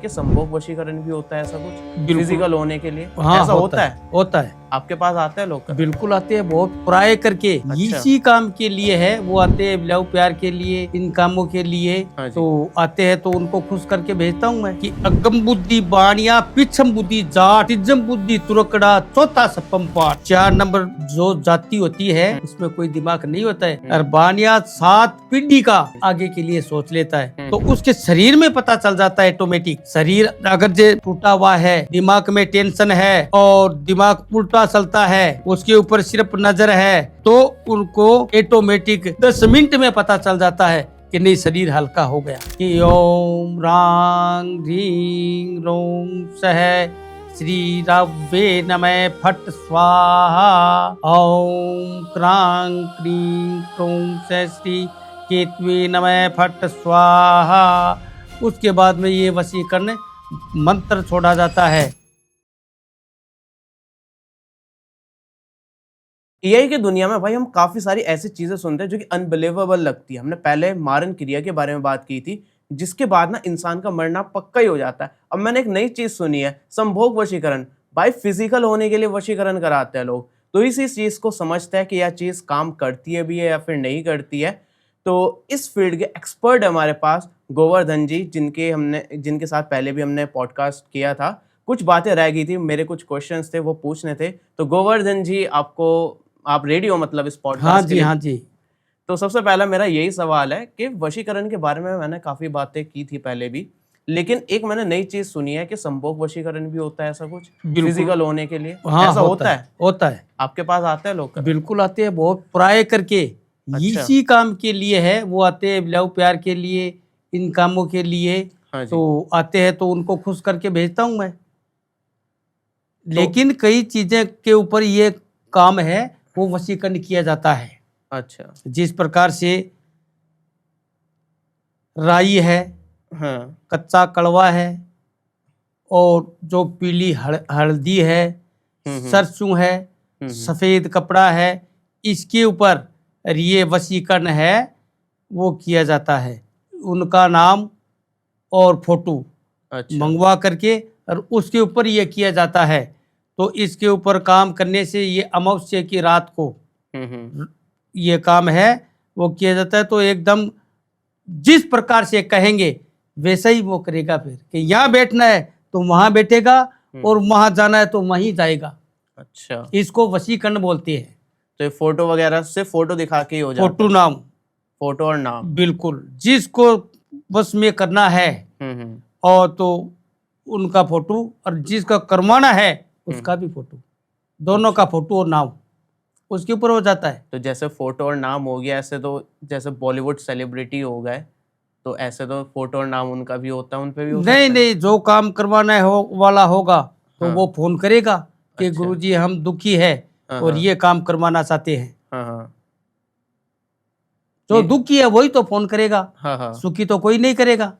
कि संभोग वशीकरण भी होता है ऐसा कुछ बिल्कुल। फिजिकल होने के लिए? हाँ, ऐसा होता है? होता है। आपके पास आते हैं लोग कभी? बिल्कुल आते हैं, बहुत प्राय करके इसी काम के लिए है। वो आते हैं लव प्यार के लिए, इन कामों के लिए। हाँ जी। तो आते हैं तो उनको खुश करके भेजता हूँ मैं कि अगम बुद्धि बाणिया, पिछम बुद्धि जाट, तिजम बुद्धि तुरकड़ा, चौथा सप्पम पाठ। 4 नंबर जो जाति होती है उसमें कोई दिमाग नहीं होता है, और बाणिया 7 पीढ़ी का आगे के लिए सोच लेता है। तो उसके शरीर में पता चल जाता है ऑटोमेटिक। शरीर अगर जो टूटा हुआ है, दिमाग में टेंशन है और दिमाग उल्टा चलता है, उसके ऊपर सिर्फ नजर है, तो उनको ऑटोमेटिक 10 मिनट में पता चल जाता है कि नहीं, शरीर हल्का हो गया। कि ओम रांग ह्रीं रों सह श्री रवे नमः फट स्वाहा। ओम क्रां क्रीं क्रों सह श्री केतवे नमः फट स्वाहा। उसके बाद में ये वशीकरण मंत्र छोड़ा जाता है। एआई की दुनिया में भाई हम काफी सारी ऐसी चीजें सुनते हैं जो कि अनबिलीवेबल लगती है। हमने पहले मारन क्रिया के बारे में बात की थी, जिसके बाद ना इंसान का मरना पक्का ही हो जाता है। अब मैंने एक नई चीज सुनी है, संभोग वशीकरण। भाई फिजिकल होने के लिए वशीकरण कराते हैं लोग। तो इसी चीज को समझते हैं कि यह चीज काम करती है भी है या फिर नहीं करती है। तो इस फील्ड के एक्सपर्ट हमारे पास गोवर्धन जी, जिनके साथ पहले भी हमने पॉडकास्ट किया था। कुछ बातें रह गई थी, मेरे कुछ क्वेश्चंस थे वो पूछने थे। तो गोवर्धन जी, आप रेडी हो मतलब इस पॉडकास्ट हाँ के जी, लिए? हाँ जी। तो सबसे पहला मेरा यही सवाल है कि वशीकरण के बारे में मैंने काफी बातें की थी पहले भी, लेकिन एक मैंने नई चीज सुनी है कि संभोग वशीकरण भी होता है ऐसा कुछ बिल्कुल। फिजिकल होने के लिए? हाँ, ऐसा होता है? होता है। आपके पास आते हैं लोग कभी? बिल्कुल आते हैं, बहुत प्राय करके अच्छा। इसी काम के लिए है। वो आते हैं लव प्यार के लिए, इन कामों के लिए। हाँ जी। तो आते हैं तो उनको खुश करके भेजता हूँ मैं। तो लेकिन कई चीजें के ऊपर ये काम है, वो वशीकरण किया जाता है। अच्छा। जिस प्रकार से राई है, हाँ। कच्चा कड़वा है, और जो पीली हल्दी है, सरसों है, सफेद कपड़ा है, इसके ऊपर ये वशीकरण है, वो किया जाता है। उनका नाम और फोटो अच्छा। मंगवा करके और उसके ऊपर ये किया जाता है। तो इसके ऊपर काम करने से ये अमावस्या की रात को ये काम है, वो किया जाता है। तो एकदम जिस प्रकार से कहेंगे वैसा ही वो करेगा। फिर कि यहाँ बैठना है तो वहां बैठेगा, और वहां जाना है तो वहीं जाएगा। अच्छा। इसको वशीकरण बोलते हैं। तो ये फोटो वगैरह से फोटो दिखा के ही हो जाता फोटो है? नाम, फोटो और नाम। बिल्कुल। जिसको बस में करना है और तो उनका फोटो, और जिसका करवाना है उसका भी फोटो, दोनों का फोटो और नाम उसके ऊपर हो जाता है। तो जैसे फोटो और नाम हो गया, ऐसे तो जैसे बॉलीवुड सेलिब्रिटी हो गए, तो ऐसे तो फोटो और नाम उनका भी होता है, उन पे भी हो सकता है? नहीं, जो काम करवाना है वाला होगा तो हाँ। वो फोन करेगा कि अच्छा। गुरुजी हम दुखी है हाँ, और हाँ। ये काम करवाना चाहते हैं। हाँ, हाँ। जो नहीं। दुखी है वही तो फोन करेगा, हाँ, हाँ। सुखी तो कोई नहीं करेगा।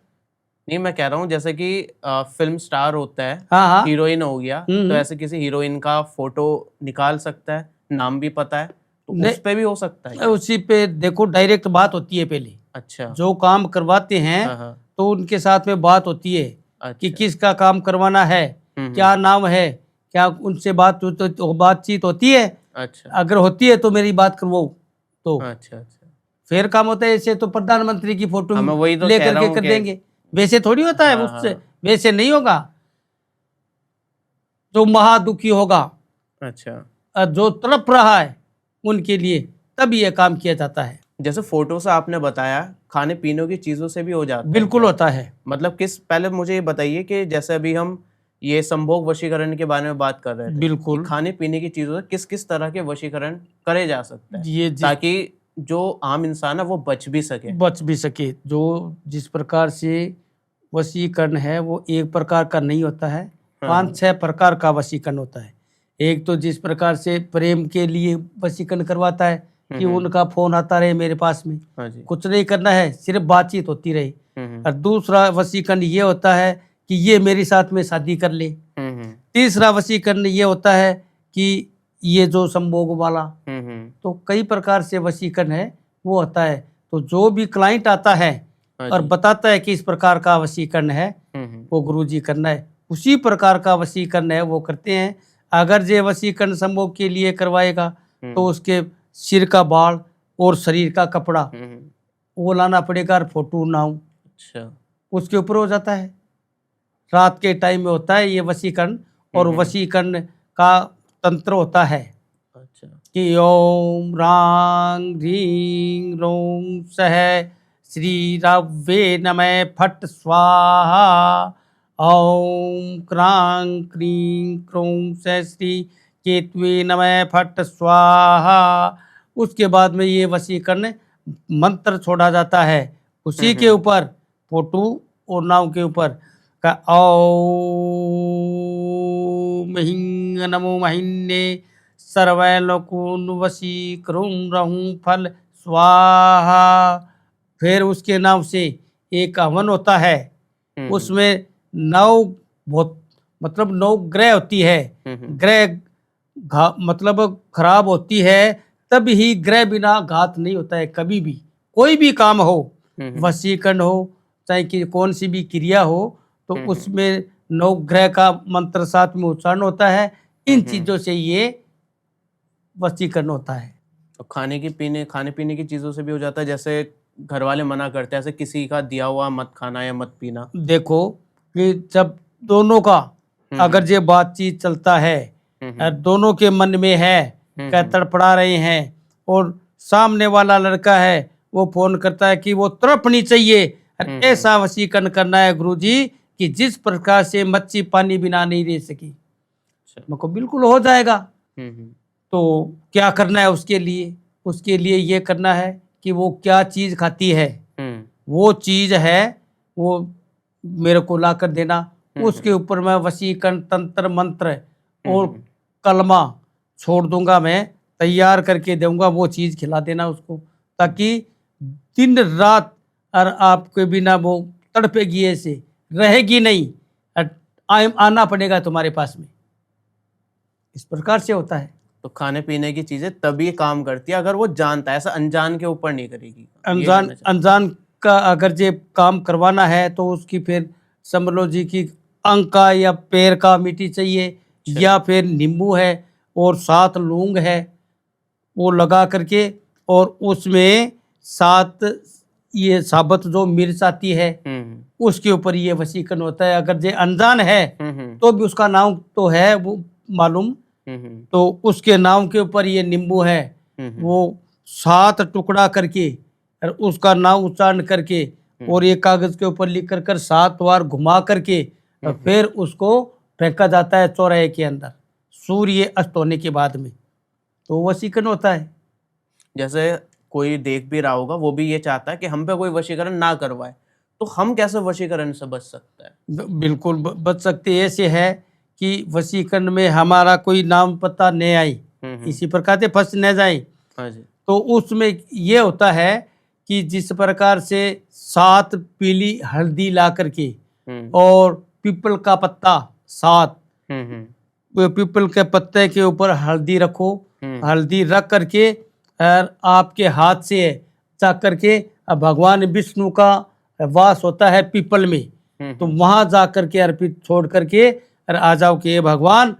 नहीं, मैं कह रहा हूँ जैसे कि फिल्म स्टार होता है, हाँ, हाँ। हीरोइन हो गया, तो हम्म। ऐसे किसी हीरोइन का फोटो निकाल सकता है, नाम भी पता है, तो नहीं, उस पे भी हो सकता है क्या? उसी पे देखो डायरेक्ट बात होती है पहले। अच्छा। जो काम करवाते हैं हाँ, हाँ। तो उनके साथ में बात होती है कि अच्छा। किसका काम करवाना है, क्या नाम है, क्या उनसे बातचीत होती है। अच्छा। अगर होती है तो मेरी बात करवाओ, तो अच्छा। अच्छा। फिर काम होता है। ऐसे तो प्रधानमंत्री की फोटो हाँ, मैं वही तो कह लेकर रहा के हूँ कर कि देंगे, वैसे थोड़ी होता है। हाँ, उससे हाँ। वैसे नहीं होगा। जो महादुखी होगा अच्छा। और जो तड़प रहा है उनके लिए तब ये काम किया जाता है। जैसे फोटो से आपने बताया, खाने पीने की चीजों से भी हो जाता है बिल्कुल क्या? होता है। मतलब पहले मुझे ये बताइए कि जैसे अभी हम ये संभोग वशीकरण के बारे में बात कर रहे थे, बिल्कुल। कि खाने पीने की चीजों से किस किस तरह के वशीकरण करे जा सकते हैं, ये ताकि जो आम इंसान है वो बच भी सके? बच भी सके। जो जिस प्रकार से वशीकरण है वो एक प्रकार का नहीं होता है, 5-6 प्रकार का वशीकरण होता है। एक तो जिस प्रकार से प्रेम के लिए वशीकरण करवाता है कि उनका फोन आता रहे मेरे पास में, हाँ जी। कुछ नहीं करना है, सिर्फ बातचीत होती रही। और दूसरा वशीकरण ये होता है कि ये मेरे साथ में शादी कर ले। तीसरा वशीकरण ये होता है कि ये जो संभोग वाला। तो कई प्रकार से वशीकरण है वो होता है। तो जो भी क्लाइंट आता है हाँ और जी। बताता है कि इस प्रकार का वशीकरण है, वो गुरुजी करना है। उसी प्रकार का वशीकरण है वो करते हैं। अगर जे वशीकरण संभोग के लिए करवाएगा तो उसके सिर का बाल और शरीर का कपड़ा वो लाना पड़ेगा और फोटो नाम अच्छा। उसके ऊपर हो जाता है। रात के टाइम में होता है ये वशीकरण। और वशीकरण का तंत्र होता है अच्छा। कि ओम रांग ह्रीं रों सह श्री रव्वे नमः फट स्वाहा। ओम क्रां क्रीं क्रों सह श्री केतवे नमः फट स्वाहा। उसके बाद में ये वशीकरण मंत्र छोड़ा जाता है उसी के ऊपर फोटो और नाव के ऊपर का ओम हिंग नमो महिन्ने सर्वैलोकून वशीकरुं रहूं फल स्वाहा। फिर उसके नाम से एक हवन होता है। उसमें 9 मतलब 9 ग्रह होती है। ग्रह मतलब खराब होती है तब ही ग्रह बिना घात नहीं होता है। कभी भी कोई भी काम हो, वशीकरण हो चाहे कि कौन सी भी क्रिया हो तो उसमें 9 ग्रह का मंत्र साथ में उच्चारण होता है। इन चीजों से ये वशीकरण होता है। और खाने पीने की चीजों से भी हो जाता है, जैसे घर वाले मना करते हैं ऐसे किसी का दिया हुआ मत खाना या मत पीना। देखो कि जब दोनों का अगर ये बातचीत चलता है और दोनों के मन में है क्या तड़पड़ा रहे हैं और सामने वाला लड़का है वो फोन करता है कि वो तड़पनी चाहिए और ऐसा वशीकरण करना है गुरुजी कि जिस प्रकार से मच्छी पानी बिना नहीं रह सकी। मुझको बिल्कुल हो जाएगा। तो क्या करना है उसके लिए ये करना है कि वो क्या चीज खाती है वो चीज है वो मेरे को ला कर देना। उसके ऊपर मैं वशीकरण तंत्र मंत्र और कलमा छोड़ दूंगा, मैं तैयार करके दूंगा, वो चीज खिला देना उसको ताकि दिन रात और आपके बिना वो तड़पेगी, ऐसे रहेगी नहीं, आना पड़ेगा तुम्हारे पास में। इस प्रकार से होता है। तो खाने पीने की चीजें तभी काम करती है अगर वो जानता है, ऐसा अनजान के ऊपर नहीं करेगी। अनजान का अगर जे काम करवाना है तो उसकी फिर समझ लो जी की अंग का या पैर का मिट्टी चाहिए या फिर नींबू है और 7 लौंग है वो लगा करके और उसमें 7 ये साबुत जो मिर्च आती है उसके ऊपर ये वशीकरण होता है। अगर जे अनजान है तो भी उसका नाम तो है वो मालूम, तो उसके नाम के ऊपर ये नींबू है वो 7 टुकड़ा करके और उसका नाम उच्चारण करके और ये कागज के ऊपर लिख कर 7 बार घुमा करके फिर उसको फेंका जाता है चौराहे के अंदर सूर्य अस्त होने के बाद में, तो वशीकरण होता है। जैसे कोई देख भी रहा होगा वो भी ये चाहता है कि हम पे कोई वशीकरण ना करवाए, तो हम कैसे वशीकरण से बच सकते हैं? बिल्कुल बच सकते। ऐसे है कि वशीकरण में हमारा कोई नाम पता नहीं आई, इसी प्रकार से फंस न जाए। हाँ जी। तो उसमें ये होता है कि जिस प्रकार से 7 पीली हल्दी ला करके और पीपल का पत्ता 7 पीपल के पत्ते के ऊपर हल्दी रखो, हल्दी रख करके और आपके हाथ से जा करके भगवान विष्णु का वास होता है पीपल में, तो वहां जा करके अर्पित छोड़ करके और आ जाओ कि ये भगवान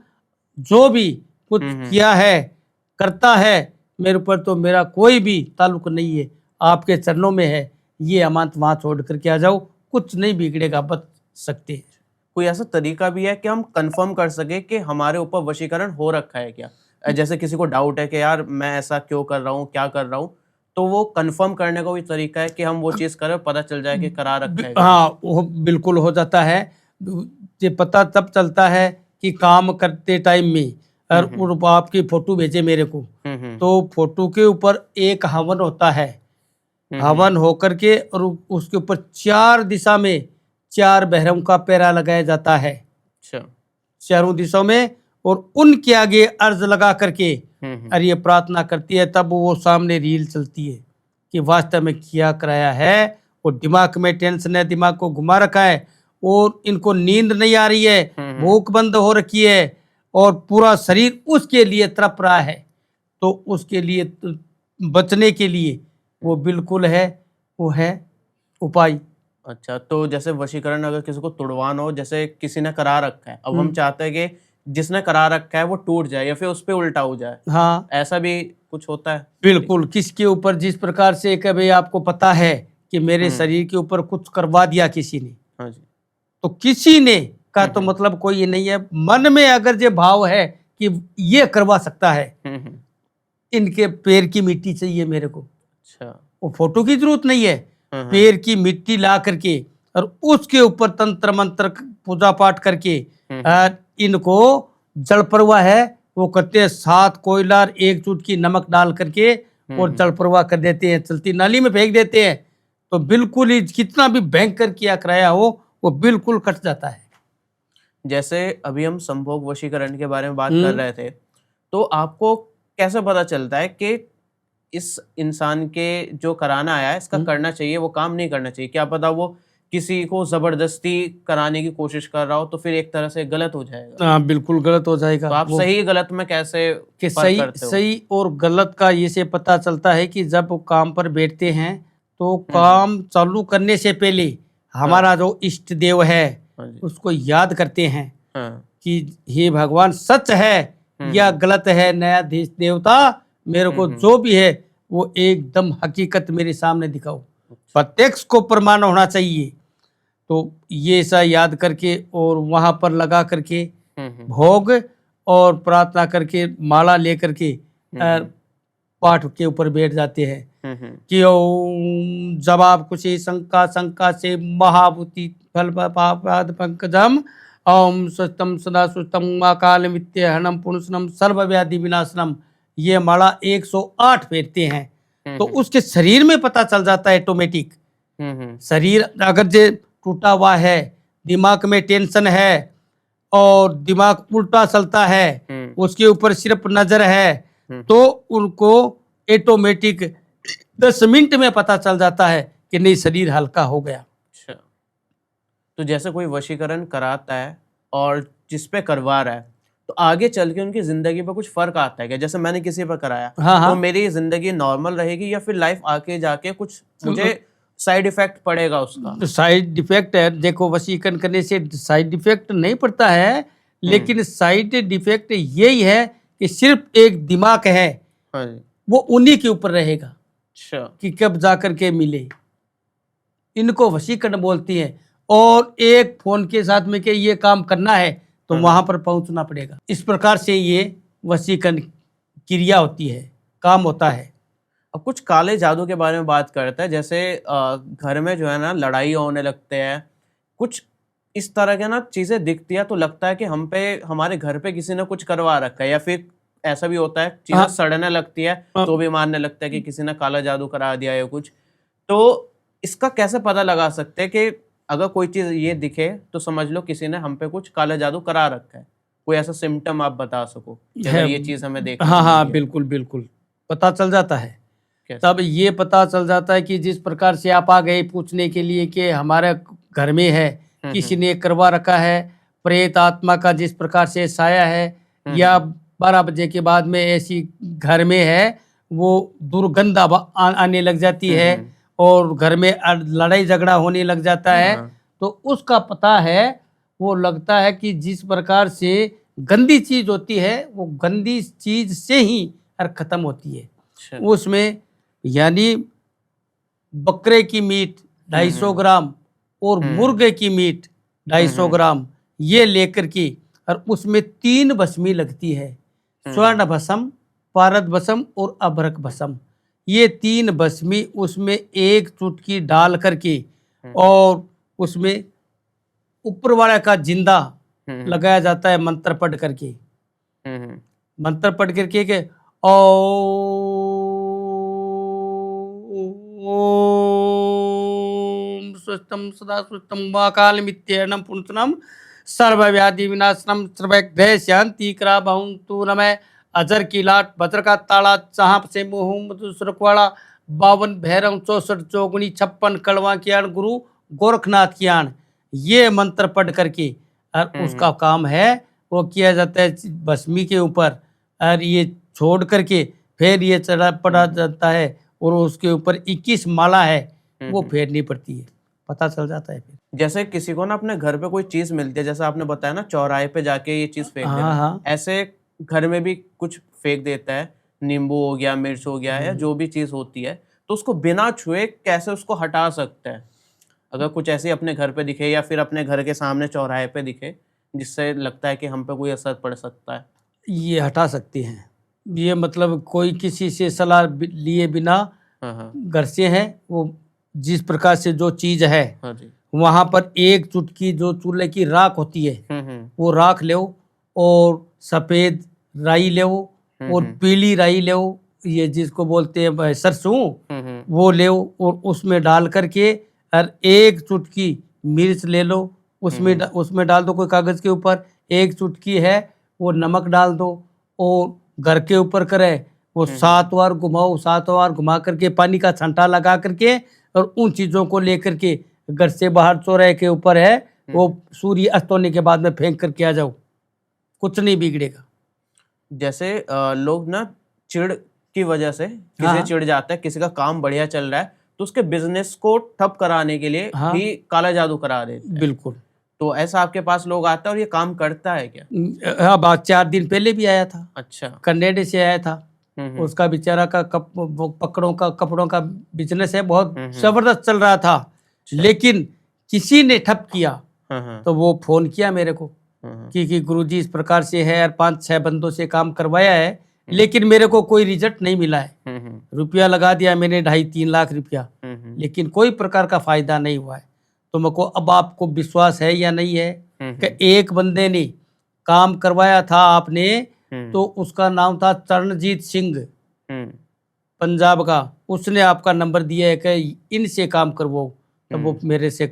जो भी कुछ किया है करता है मेरे ऊपर तो मेरा कोई भी ताल्लुक नहीं है, आपके चरणों में है, ये अमानत वहां छोड़ करके आ जाओ, कुछ नहीं बिगड़ेगा, बच सकते हैं। कोई ऐसा तरीका भी है कि हम कंफर्म कर सके कि हमारे ऊपर वशीकरण हो रखा है क्या? जैसे किसी को डाउट है कि यार मैं ऐसा क्यों कर रहा हूँ, क्या कर रहा हूँ, तो वो कंफर्म करने का कोई तरीका है कि हम वो चीज़ करें, पता चल जाए कि करा रखा है? हाँ वो बिल्कुल हो जाता है। ये पता तब चलता है कि काम करते टाइम में और आपकी फोटो भेजे मेरे को, तो फोटो के ऊपर एक हवन होता है, हवन होकर के और उसके ऊपर 4 दिशा में 4 बहरों का पैरा लगाया जाता है। अच्छा। चारों दिशाओं में और उनके आगे अर्ज लगा करके और ये प्रार्थना करती है, तब वो सामने रील चलती है कि वास्तव में किया कराया है। और दिमाग में टेंशन है, दिमाग को घुमा रखा है और इनको नींद नहीं आ रही है, भूख बंद हो रखी है और पूरा शरीर उसके लिए तड़प रहा है, तो उसके लिए बचने के लिए वो बिल्कुल है, वो है उपाय अच्छा, तो जैसे वशीकरण अगर किसी को तुड़वाना हो, जैसे किसी ने करा रखा है, अब हम चाहते हैं कि जिसने करा रखा है वो टूट जाए या फिर उस पे उल्टा हो जाए, हाँ ऐसा भी कुछ होता है? बिल्कुल, किसके ऊपर जिस प्रकार से कभी आपको पता है कि मेरे शरीर के ऊपर कुछ करवा दिया किसी ने, हाँ जी। तो किसी ने का तो मतलब कोई ये नहीं है, मन में अगर ये भाव है कि ये करवा सकता है, हम्म। इनके पैर की मिट्टी चाहिए मेरे को, अच्छा। वो फोटो की जरूरत नहीं है, हम्म। पैर की मिट्टी ला करके और उसके ऊपर तंत्र मंत्र पूजा पाठ करके इनको जल प्रवाह है वो करते हैं, 7 कोयला और 1 चुटकी नमक डाल करके और जल प्रवाह कर देते हैं, चलती नाली में फेंक देते हैं, तो बिल्कुल ही कितना भी भयंकर किया कराया हो वो बिल्कुल कट जाता है। जैसे अभी हम संभोग वशीकरण के बारे में बात कर रहे थे, तो आपको कैसे पता चलता है कि इस इंसान के जो कराना आया है इसका करना चाहिए, वो काम नहीं करना चाहिए? क्या पता वो किसी को जबरदस्ती कराने की कोशिश कर रहा हो, तो फिर एक तरह से गलत हो जाएगा। हाँ बिल्कुल गलत हो जाएगा। तो आप वो सही गलत में कैसे कि फर्क करते हो? सही और गलत का ये से पता चलता है कि जब वो काम पर बैठते हैं तो काम चालू करने से पहले हमारा जो इष्ट देव है हाँ जी। उसको याद करते हैं हाँ। कि हे भगवान सच है या गलत है, न्यायाधीश देवता मेरे को जो भी है वो एकदम हकीकत मेरे सामने दिखाओ, प्रत्यक्ष को प्रमाण होना चाहिए। तो ये सा याद करके और वहां पर लगा करके भोग और प्रार्थना करके माला लेकर के पाठ के ऊपर बैठ जाते हैं कि ओम जवाब कुशी शंका शंका से महाभूति फल पाद पंकजम ओम स्वस्तम सदा सुस्तम अकाल मित्य हनम पुनसनम सर्व व्याधि विनाशनम, ये माला 108 फेरते हैं तो उसके शरीर में पता चल जाता है ऑटोमेटिक। शरीर अगर जे टूटा हुआ है, दिमाग में टेंशन है और दिमाग उल्टा चलता है, उसके ऊपर सिर्फ नजर है, तो उनको ऑटोमेटिक 10 मिनट में पता चल जाता है कि नहीं शरीर हल्का हो गया। अच्छा, तो जैसे कोई वशीकरण कराता है और जिस पे करवा रहा है, तो आगे चल के उनकी जिंदगी पे कुछ फर्क आता है क्या? जैसे मैंने किसी पर कराया, तो मेरी जिंदगी नॉर्मल रहेगी या फिर लाइफ आके जाके कुछ मुझे साइड इफेक्ट पड़ेगा उसका? साइड इफेक्ट है, देखो वशीकरण करने से साइड इफेक्ट नहीं पड़ता है, लेकिन साइड इफेक्ट यही है कि सिर्फ एक दिमाग है वो उन्हीं के ऊपर रहेगा। अच्छा, कि कब जाकर के मिले, इनको वशीकरण बोलती है। और एक फोन के साथ में कि ये काम करना है तो वहां पर पहुंचना पड़ेगा। इस प्रकार से ये वशीकरण क्रिया होती है, काम होता है। अब कुछ काले जादू के बारे में बात करते हैं। जैसे घर में जो है ना लड़ाई होने लगते हैं, कुछ इस तरह के ना चीजें दिखती है तो लगता है कि हम पे हमारे घर पे किसी ने कुछ करवा रखा है, या फिर ऐसा भी होता है चीजें सड़ने लगती है तो भी मानने लगता है कि किसी ने काला जादू करा दिया है कुछ। तो इसका कैसे पता लगा सकते हैं कि अगर कोई चीज ये दिखे तो समझ लो किसी ने हम पे कुछ काला जादू करा रखा है? कोई ऐसा सिम्टम आप बता सको कि अगर ये चीज हमें देख? हाँ बिल्कुल बिल्कुल पता चल जाता है। तब ये पता चल जाता है कि जिस प्रकार से आप आ गए पूछने के लिए कि हमारे घर में है किसी ने करवा रखा है, प्रेत आत्मा का जिस प्रकार से साया है, या 12 बजे के बाद में ऐसी घर में है वो दुर्गंध आने लग जाती है और घर में लड़ाई झगड़ा होने लग जाता है, तो उसका पता है। वो लगता है कि जिस प्रकार से गंदी चीज होती है वो गंदी चीज से ही खत्म होती है। उसमें यानी बकरे की मीट 250 ग्राम और मुर्गे की मीट 250 ग्राम ये लेकर के, और उसमें 3 भस्मी लगती है, स्वर्ण भस्म, पारद भस्म और अभ्रक भस्म। ये 3 भस्मी उसमें 1 चुटकी डाल करके और उसमें ऊपर वाले का जिंदा लगाया जाता है मंत्र पढ़ करके। मंत्र पढ़ करके के ओम स्वस्तम सदा सुस्तम वाकाल मित्यर्णम पुनसनम सर्व व्याधि विनाशनम सर्वग्रह शांति करा बहुतु नमः। अजर की लाट भद्र का ताला चाहप से मुहम्मद सुरखवाड़ा 52 भैरव 64 चौगुनी 56 कड़वा कियान गुरु गोरखनाथ कियान, ये मंत्र पढ़ करके और उसका काम है वो किया जाता है भस्मी के ऊपर, और ये छोड़ करके फिर ये चढ़ा पड़ा जाता है और उसके ऊपर 21 माला है वो फेरनी पड़ती है। पता चल जाता है फिर। जैसे किसी को ना अपने घर पे कोई चीज मिलती है, जैसे आपने बताया ना चौराहे पे जाके ये चीज फेंक हाँ देना, हाँ। ऐसे घर में भी कुछ फेंक देता है, नींबू हो गया, मिर्च हो गया, या जो भी चीज होती है, तो उसको बिना छुए कैसे उसको हटा सकते हैं? अगर कुछ ऐसे अपने घर पे दिखे या फिर अपने घर के सामने चौराहे पे दिखे जिससे लगता है कि हम पे कोई असर पड़ सकता है। ये हटा सकते हैं। ये मतलब कोई किसी से सलाह लिए बिना हाँ हाँ। घर से है वो, जिस प्रकार से जो चीज है हाँ जी। वहां पर एक चुटकी जो चूल्हे की राख होती है वो राख ले, और सफेद राई ले, और पीली राई ले, ये जिसको बोलते हैं सरसों, वो ले, और उसमें डाल करके और एक चुटकी मिर्च ले लो, उसमें डाल दो कोई कागज के ऊपर, एक चुटकी है वो नमक डाल दो, और घर के ऊपर करे वो 7 बार घुमाओ, 7 बार घुमा करके पानी का छंटा लगा करके, और उन चीजों को लेकर के घर से बाहर चौराहे के ऊपर है वो सूर्य अस्त होने के बाद में फेंक करके आ जाओ, कुछ नहीं बिगड़ेगा। जैसे लोग ना चिढ़ की वजह से किसी हाँ। चिढ़ जाता है, किसी का काम बढ़िया चल रहा है तो उसके बिजनेस को ठप कराने के लिए हाँ। भी काला जादू करा देते हैं। बिल्कुल। तो ऐसा आपके पास लोग आता है और ये काम करता है क्या? हाँ, बात 4 दिन पहले भी आया था, अच्छा। कन्नेडे से आया था। उसका बेचारा का वो कपड़ों का बिजनेस है, बहुत जबरदस्त चल रहा था, लेकिन किसी ने ठप किया। तो वो फोन किया मेरे को कि गुरुजी इस प्रकार से है, और 5-6 बंदों से काम करवाया है, लेकिन मेरे को कोई रिजल्ट नहीं मिला है। रुपया लगा दिया मैंने 2.5-3 लाख रुपया, लेकिन कोई प्रकार का फायदा नहीं हुआ है। तो मेरे को अब आपको विश्वास है या नहीं है कि एक बंदे ने काम करवाया था आपने, तो उसका नाम था चरणजीत सिंह, पंजाब का, उसने आपका नंबर दिया है कि इनसे काम करवाओ। तो वो मेरे से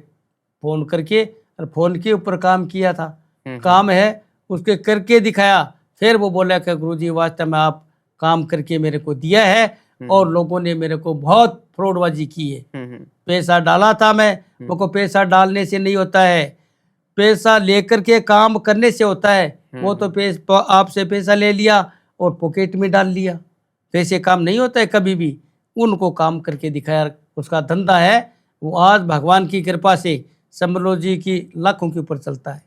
फोन करके और फोन के ऊपर काम किया था, काम है उसके करके दिखाया, फिर वो बोला कि गुरुजी वास्तव में आप काम करके मेरे को दिया है, और लोगों ने मेरे को बहुत फ्रॉडबाजी की है। पैसा डाला था मैं, मेरे को पैसा डालने से नहीं होता है, पैसा लेकर के काम करने से होता है। वो तो आपसे पैसा ले लिया और पॉकेट में डाल लिया, वैसे काम नहीं होता है कभी भी। उनको काम करके दिखाया, उसका धंधा है वो आज भगवान की कृपा से समझ लो जी की लाखों के ऊपर चलता है।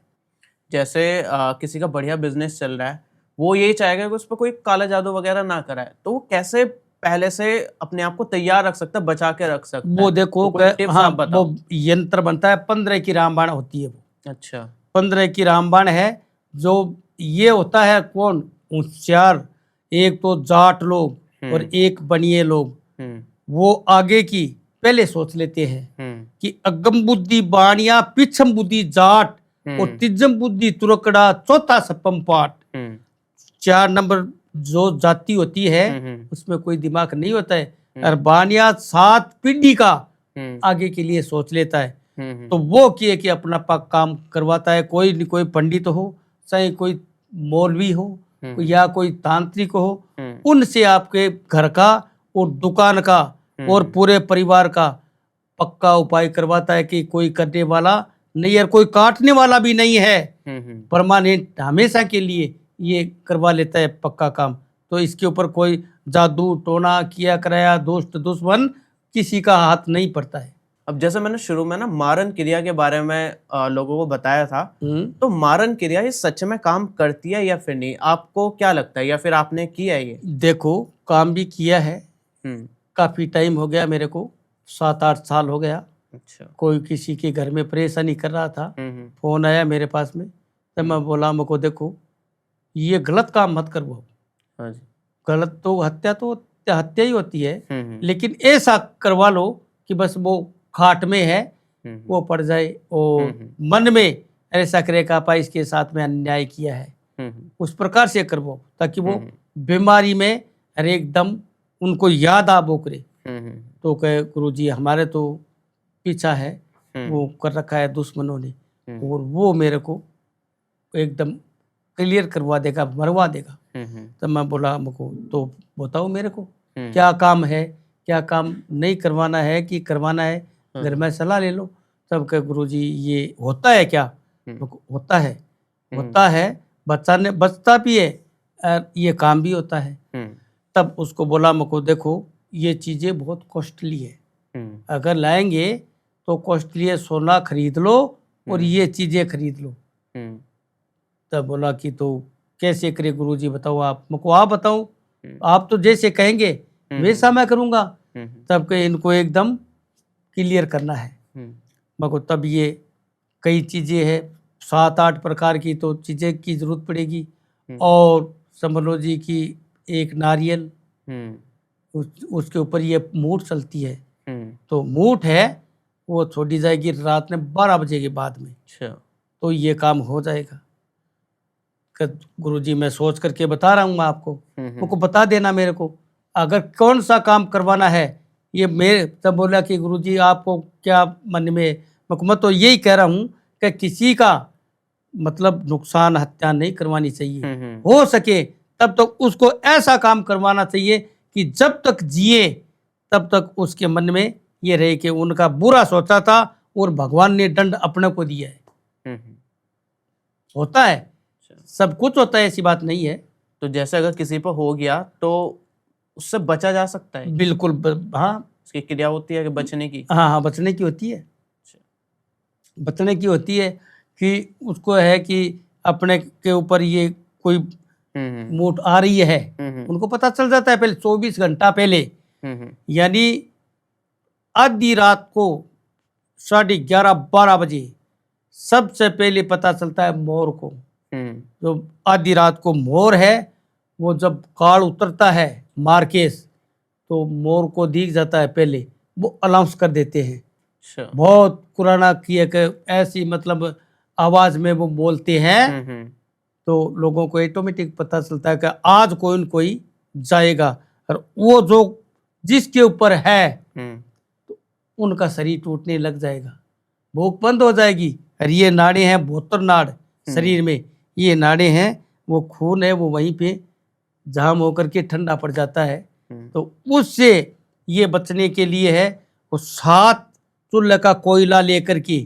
जैसे किसी का बढ़िया बिजनेस चल रहा है, वो यही चाहेगा कि उस पर कोई काला जादू वगैरह ना कराए, तो वो कैसे पहले से अपने आप को तैयार रख सकता है, बचा के रख सकता है? वो देखो तो कोई टिप्स हाँ, आप बताओ। वो यंत्र बनता है, 15 की रामबाण होती है वो। अच्छा। 15 की रामबाण है, जो ये होता है कौन होशियार, एक तो जाट लोग और एक बनिए लोग, वो आगे की पहले सोच लेते हैं कि अगम बुद्धि बाणिया, पिछम बुद्धि जाट, और तिजम बुद्धि तुरकड़ा, चौथा सप्पम पाठ। 4 नंबर जो जाति होती है उसमें कोई दिमाग नहीं होता है, और बानिया 7 पीढ़ी का आगे के लिए सोच लेता है। तो वो किए कि अपना काम करवाता है, कोई न कोई पंडित हो, चाहे कोई मौलवी हो या कोई तांत्रिक हो, उनसे आपके घर का और दुकान का और पूरे परिवार का पक्का उपाय करवाता है कि कोई करने वाला नहीं है, कोई काटने वाला भी नहीं है, परमानेंट हमेशा के लिए ये करवा लेता है पक्का काम। तो इसके ऊपर कोई जादू टोना किया कराया दोस्त दुश्मन किसी का हाथ नहीं पड़ता है। अब जैसे मैंने शुरू में ना मारन क्रिया के बारे में लोगों को बताया था, तो मारन क्रिया ये सच में काम करती है या फिर नहीं, आपको क्या लगता है, या फिर आपने किया है ये? देखो काम भी किया है, काफी टाइम हो गया मेरे को, 7-8 साल हो गया। अच्छा। कोई किसी के घर में परेशानी कर रहा था, फोन आया मेरे पास में, तो मैं बोला मुझको देखो ये गलत काम मत करो। हाँ जी। गलत तो हत्या ही होती है, लेकिन ऐसा करवा लो कि बस वो खाट में है वो पड़ जाए, और मन में ऐसा करे कि आपा इसके साथ में अन्याय किया है, उस प्रकार से करवाओ ताकि वो बीमारी में हर एकदम उनको याद आ वो करे। तो कहे गुरुजी हमारे तो पीछा है, वो कर रखा है दुश्मनों ने, और वो मेरे को एकदम क्लियर करवा देगा, मरवा देगा। तो मैं बोला मुझको तो बताओ मेरे को क्या काम है, क्या काम नहीं करवाना है कि करवाना है, घर में सलाह ले लो। तब कहे गुरुजी ये होता है क्या? होता है, होता है, बचता भी है और ये काम भी होता है। तब उसको बोला मुझको देखो ये चीज़ें बहुत कॉस्टली है, अगर लाएंगे तो कॉस्टली सोना खरीद लो और ये चीजें खरीद लो। हम्म, तब बोला कि तो कैसे करे गुरुजी, बताओ आप, मुझको आप बताओ, हम्म, आप तो जैसे कहेंगे वैसा मैं करूँगा। हम्म, तब के इनको एकदम क्लियर करना है। हम्म, मगर तब ये कई चीज़ें हैं, 7-8 प्रकार की तो चीज़ें की ज़रूरत पड़ेगी। हम्म, और समझ लो जी कि एक नारियल, हम्म, उसके ऊपर ये मूठ चलती है, हम्म, तो मूठ है वो छोड़ी जाएगी रात में 12 बजे के बाद में, अच्छा, तो ये काम हो जाएगा। गुरुजी मैं सोच करके बता रहा हूँ मैं आपको, मुझको बता देना मेरे को अगर कौन सा काम करवाना है। ये मेरे तब बोला कि गुरुजी आपको क्या मन में, मैं तो यही कह रहा हूँ कि किसी का मतलब नुकसान हत्या नहीं करवानी चाहिए, हो सके तब तक उसको ऐसा काम करवाना चाहिए कि जब तक जिए तब तक उसके मन में ये रहे कि उनका बुरा सोचा था और भगवान ने दंड अपने को दिया है। होता है, सब कुछ होता है, ऐसी बात नहीं है। तो जैसे अगर किसी पर हो गया तो उससे बचा जा सकता है, बिल्कुल हाँ उसकी क्रिया होती है कि बचने की। हाँ हाँ, बचने की होती है, बचने की होती है कि उसको है कि अपने के ऊपर ये कोई हम्म, मूठ आ रही है, उनको पता चल जाता है पहले 24 घंटा पहले, यानी आधी रात को 11:30-12 बजे सबसे पहले पता चलता है मोर को। जो आधी रात को मोर है वो जब काल उतरता है मार्केस, तो मोर को दिख जाता है पहले, वो अनाउंस कर देते हैं। अच्छा, बहुत पुराना की एक ऐसी मतलब आवाज में वो बोलते हैं, तो लोगों को ऑटोमेटिक पता चलता है कि आज कोई न कोई जाएगा, और वो जो जिसके ऊपर है तो उनका शरीर टूटने लग जाएगा, भूख बंद हो जाएगी। और ये नाड़े हैं 72 नाड़ शरीर में, ये नाड़े हैं, वो खून है वो वहीं पे जाम होकर के ठंडा पड़ जाता है। तो उससे ये बचने के लिए है वो 7 चूल्हे का कोयला लेकर के,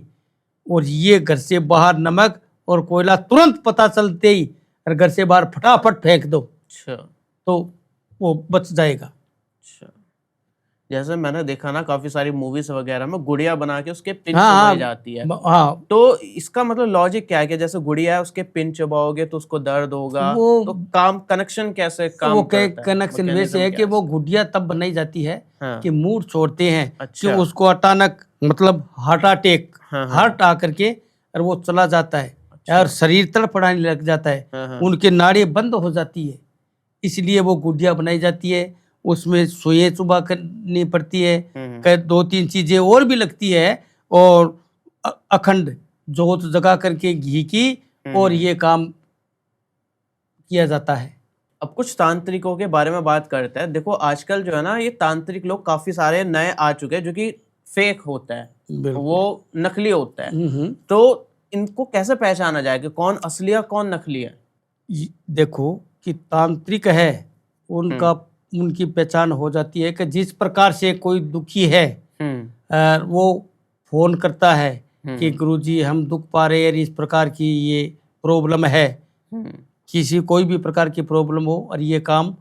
और ये घर से बाहर नमक और कोयला तुरंत पता चलते ही और घर से बाहर फटाफट फेंक दो, अच्छा, तो वो बच जाएगा। अच्छा। जैसे मैंने देखा ना काफी सारी मूवीज वगैरह में गुड़िया बना के उसके पिन हाँ चबाई हाँ जाती है, हाँ, तो इसका मतलब लॉजिक क्या है कि जैसे गुड़िया है उसके पिन चबाओगे तो उसको दर्द होगा, वो तो काम कनेक्शन कैसे काम करता है, कनेक्शन वैसे मैकेनिज्म है क्या कि है वो इसका? गुड़िया तब बनाई जाती है हाँ, कि मूड छोड़ते हैं कि अच्छा, उसको अचानक मतलब हार्ट अटैक, हाँ, हाँ, हार्ट आकर के और वो चला जाता है अच्छा, और शरीर तड़फड़ाने लग जाता है, हाँ, हाँ, उनके नाड़ी बंद हो जाती है, इसलिए वो गुड़िया बनाई जाती है। उसमें सुई चुबा करनी पड़ती है, 2-3 चीजें और भी लगती है, और अखंड जोत जगा करके घी की, और ये काम किया जाता है। अब कुछ तांत्रिकों के बारे में बात करते हैं। देखो आजकल जो है ना ये तांत्रिक लोग काफी सारे नए आ चुके हैं जो कि फेक होता है, बिल्कुल। वो नकली होता है, तो इनको कैसे पहचाना जाए कि कौन असली है कौन नकली है? देखो कि तांत्रिक है उनका उनकी पहचान हो जाती है कि जिस प्रकार से कोई दुखी है वो फोन करता है कि गुरुजी हम दुख पा रहे हैं, इस प्रकार की ये प्रॉब्लम है, किसी कोई भी प्रकार की प्रॉब्लम हो और ये काम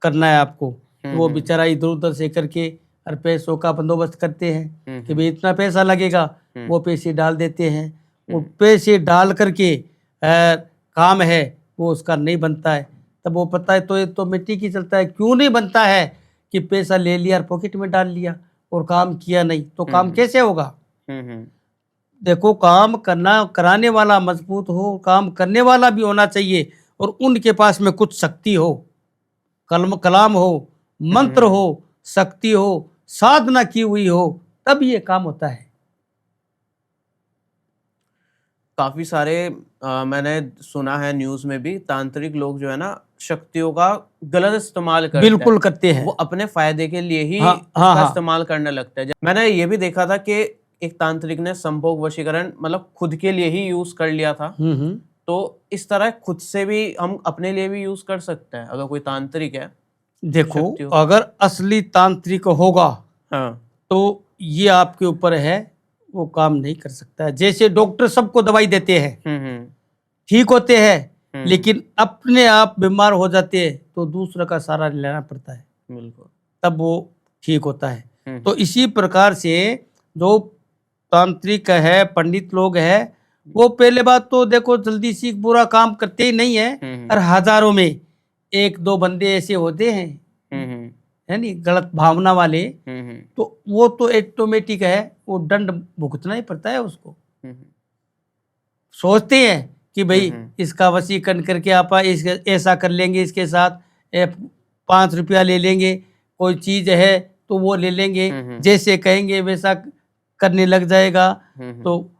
करना है आपको, तो वो बेचारा इधर उधर से करके और पैसों का बंदोबस्त करते हैं कि भाई इतना पैसा लगेगा, वो पैसे डाल देते हैं, वो पैसे डाल करके काम है वो उसका नहीं बनता है। तब वो पता है तो ये तो मिट्टी की चलता है, क्यों नहीं बनता है कि पैसा ले लिया और पॉकेट में डाल लिया और काम किया नहीं, तो काम कैसे होगा? देखो काम करना कराने वाला मजबूत हो, काम करने वाला भी होना चाहिए, और उनके पास में कुछ शक्ति हो, कलाम हो, मंत्र हो, शक्ति हो, साधना की हुई हो, तब ये काम होता है। काफी सारे मैंने सुना है न्यूज में भी तांत्रिक लोग जो है ना शक्तियों का गलत इस्तेमाल करते बिल्कुल करते हैं, वो अपने फायदे के लिए ही हाँ, उसका हाँ, इस्तेमाल करने लगते हैं। मैंने ये भी देखा था कि एक तांत्रिक ने संभोग वशीकरण मतलब खुद के लिए ही यूज कर लिया था, तो इस तरह खुद से भी हम अपने लिए भी यूज कर सकते हैं अगर कोई तांत्रिक है। देखो अगर असली तांत्रिक होगा हाँ, तो ये आपके ऊपर है, वो काम नहीं कर सकता है। जैसे डॉक्टर सबको दवाई देते हैं, ठीक होते हैं, लेकिन अपने आप बीमार हो जाते हैं तो दूसरा का सहारा लेना पड़ता है, बिल्कुल, तब वो ठीक होता है। तो इसी प्रकार से जो तांत्रिक है, पंडित लोग है, वो पहले बात तो देखो जल्दी सी बुरा काम करते ही नहीं है, और हजारों में एक दो बंदे ऐसे होते हैं, है नहीं, गलत भावना वाले, तो वो तो ऑटोमेटिक है, वो दंड भुगतना ही पड़ता है उसको। सोचते हैं कि भाई इसका वशीकरण करके आप ऐसा कर लेंगे, इसके साथ 5 रुपया ले लेंगे, कोई चीज है तो वो ले लेंगे, जैसे कहेंगे वैसा करने लग जाएगा। तो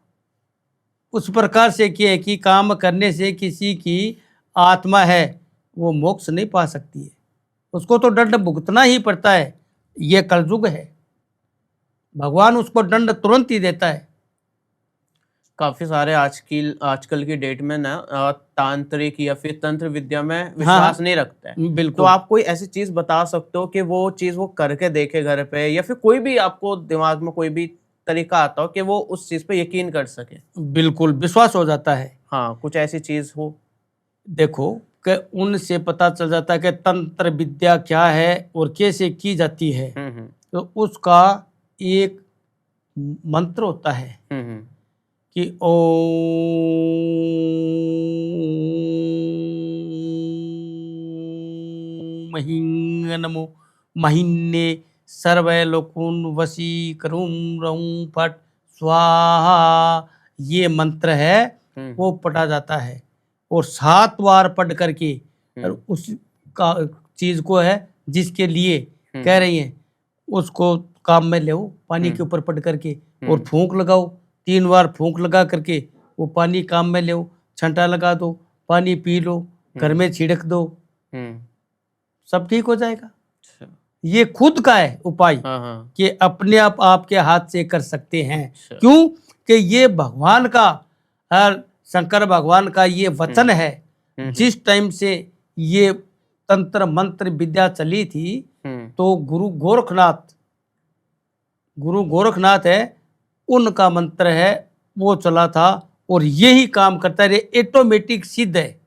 उस प्रकार से क्या है कि काम करने से किसी की आत्मा है वो मोक्ष नहीं पा सकती है, उसको तो दंड भुगतना ही पड़ता है। ये कलयुग है, भगवान उसको दंड तुरंत ही देता है। काफी सारे आजकल की डेट में ना तांत्रिक या फिर तंत्र विद्या में विश्वास नहीं रखते हैं। बिल्कुल। तो आप कोई ऐसी चीज बता सकते हो कि वो चीज वो करके देखे घर पे, या फिर कोई भी आपको दिमाग में कोई भी तरीका आता हो कि वो उस चीज पे यकीन कर सके? बिल्कुल विश्वास हो जाता है। हाँ, कुछ ऐसी चीज हो। देखो कि उनसे पता चल जाता है कि तंत्र विद्या क्या है और कैसे की जाती है। तो उसका एक मंत्र होता है कि ओम महिं नमो महिन्ने सर्वै लोकुन वशी करुम रऊं फट स्वाहा, ये मंत्र है वो पढ़ा जाता है, और 7 बार पढ़ करके और उस का चीज को है जिसके लिए कह रही हैं उसको काम में ले, पानी के ऊपर पढ़ करके और फूंक लगाओ, 3 बार फूंक लगा करके वो पानी काम में ले, छंटा लगा दो, पानी पी लो, घर में छिड़क दो, सब ठीक हो जाएगा। ये खुद का है उपाय कि अपने आप आपके हाथ से कर सकते हैं। क्यों कि ये भगवान का, हर शंकर भगवान का ये वचन है। जिस टाइम से ये तंत्र मंत्र विद्या चली थी तो गुरु गोरखनाथ है, उनका मंत्र है वो चला था, और यही काम करता है। ऑटोमेटिक सिद्ध है,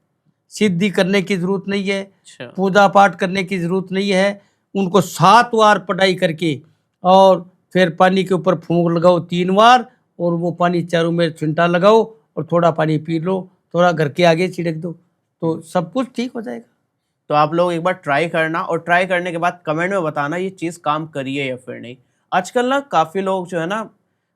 सिद्धि करने की जरूरत नहीं है, पूजा पाठ करने की जरूरत नहीं है। उनको 7 बार पढ़ाई करके और फिर पानी के ऊपर फूंक लगाओ 3 बार, और वो पानी चारों में छिंटा लगाओ और थोड़ा पानी पी लो, थोड़ा घर के आगे छिड़क दो, तो सब कुछ ठीक हो जाएगा। तो आप लोग एक बार ट्राई करना, और ट्राई करने के बाद कमेंट में बताना ये चीज़ काम करी है या फिर नहीं। आजकल ना काफ़ी लोग जो है ना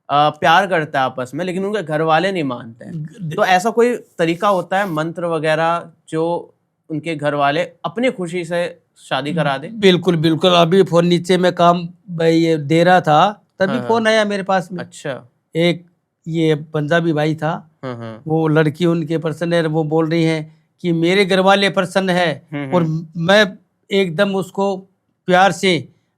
प्यार करते हैं आपस में, लेकिन उनके घर वाले नहीं मानते हैं। तो ऐसा कोई तरीका होता है मंत्र वगैरह जो उनके घर वाले अपनी खुशी से शादी करा दे? बिल्कुल बिल्कुल। अभी फोन नीचे में काम ये दे रहा था, तभी फोन आया मेरे पास में। अच्छा। एक ये पंजाबी भाई था, वो लड़की उनके प्रसन्न है, वो बोल रही हैं कि मेरे घर वाले प्रसन्न है और मैं एकदम उसको प्यार से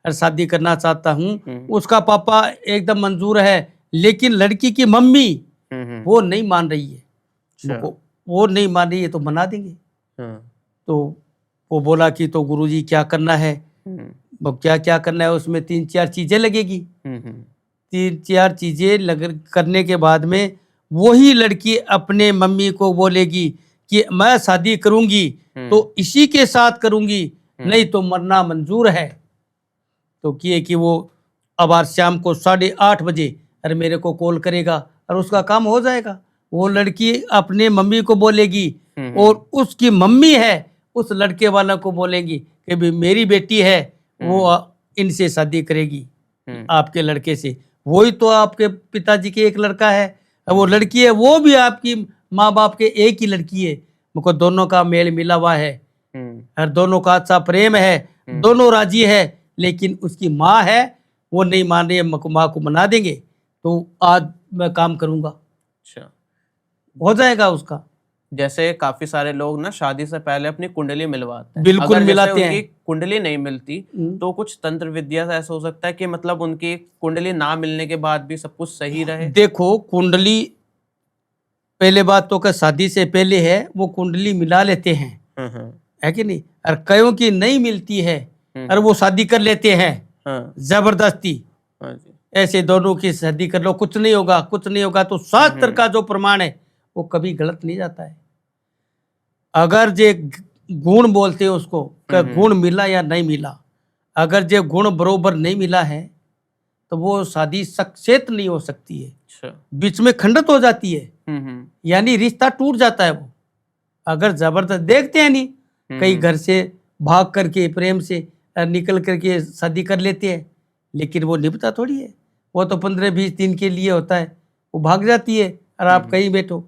शादी करना चाहता हूँ। उसका पापा एकदम मंजूर है, लेकिन लड़की की मम्मी वो नहीं मान रही है। वो नहीं मान रही है तो मना देंगे। तो वो बोला कि तो गुरुजी क्या करना है? क्या क्या करना है? उसमें 3-4 चीजें लगेगी। 3-4 चीजें करने के बाद में वही लड़की अपने मम्मी को बोलेगी कि मैं शादी करूंगी तो इसी के साथ करूंगी, नहीं तो मरना मंजूर है। तो किए कि वो अब आज शाम को 8:30 बजे अरे मेरे को कॉल करेगा और उसका काम हो जाएगा। वो लड़की अपने मम्मी को बोलेगी और उसकी मम्मी है उस लड़के वाला को बोलेगी कि भी मेरी बेटी है, वो इनसे शादी करेगी आपके लड़के से। वही तो आपके पिताजी के एक लड़का है, वो लड़की है वो भी आपकी माँ बाप के एक ही लड़की है। मुझको दोनों का मेल मिला हुआ है और दोनों का अच्छा प्रेम है, दोनों राजी है, लेकिन उसकी माँ है वो नहीं मान रही है। माँ को मना देंगे तो आज मैं काम करूंगा। अच्छा, हो जाएगा उसका। जैसे काफी सारे लोग ना शादी से पहले अपनी कुंडली मिलवाते हैं। बिल्कुल अगर मिलाते जैसे हैं। उनकी कुंडली नहीं मिलती तो कुछ तंत्र विद्या से ऐसा हो सकता है कि मतलब उनकी कुंडली ना मिलने के बाद भी सब कुछ सही रहे। देखो कुंडली पहले बात तो क्या शादी से पहले है वो कुंडली मिला लेते हैं, है कि नहीं? और कईयों की नहीं मिलती है और वो शादी कर लेते हैं जबरदस्ती। ऐसे दोनों की शादी कर लो, कुछ नहीं होगा, कुछ नहीं होगा। तो शास्त्र का जो प्रमाण है वो कभी गलत नहीं जाता है। अगर जे गुण बोलते हैं उसको, गुण मिला या नहीं मिला, अगर जे गुण बरोबर नहीं मिला है तो वो शादी सक्सेस नहीं हो सकती है, अच्छा। बीच में खंडित हो जाती है, हम्म। यानी रिश्ता टूट जाता है। वो अगर जबरदस्त देखते हैं नहीं, कई घर से भाग करके प्रेम से निकल करके शादी कर लेते हैं, लेकिन वो निभता थोड़ी है। वो तो 15-20 दिन के लिए होता है, वो भाग जाती है और आप कहीं बैठो